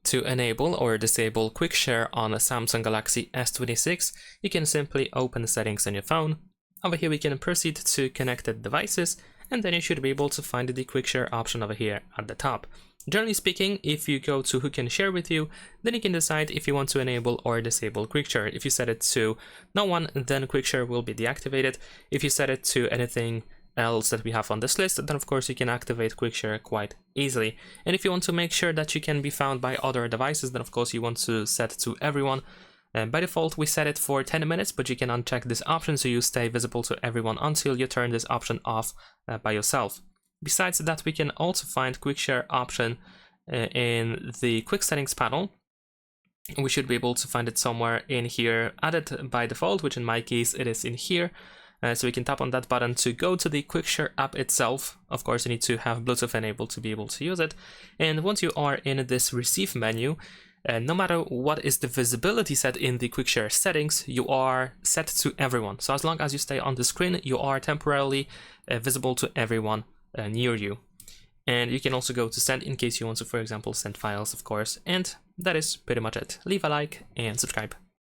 To enable or disable quick share on a Samsung Galaxy S26, you can simply open the settings on your phone. Over here we can proceed to connected devices, and then you should be able to find the quick share option over here at the top. Generally speaking, if you go to who can share with you, then you can decide if you want to enable or disable quick share. If you set it to no one, then quick share will be deactivated. If you set it to anything else that we have on this list, then of course you can activate quick share quite easily. And if you want to make sure that you can be found by other devices, then of course you want to set to everyone. By default we set it for 10 minutes, but you can uncheck this option so you stay visible to everyone until you turn this option off by yourself. Besides that, we can also find quick share option in the quick settings panel. We should be able to find it somewhere in here, added by default, which in my case it is in here. So we can tap on that button to go to the quick share app itself. Of course you need to have Bluetooth enabled to be able to use it. And once you are in this receive menu, no matter what is the visibility set in the quick share settings, you are set to everyone. So as long as you stay on the screen, you are temporarily visible to everyone near you. And you can also go to send in case you want to, for example, send files, of course. And that is pretty much it. Leave a like and subscribe.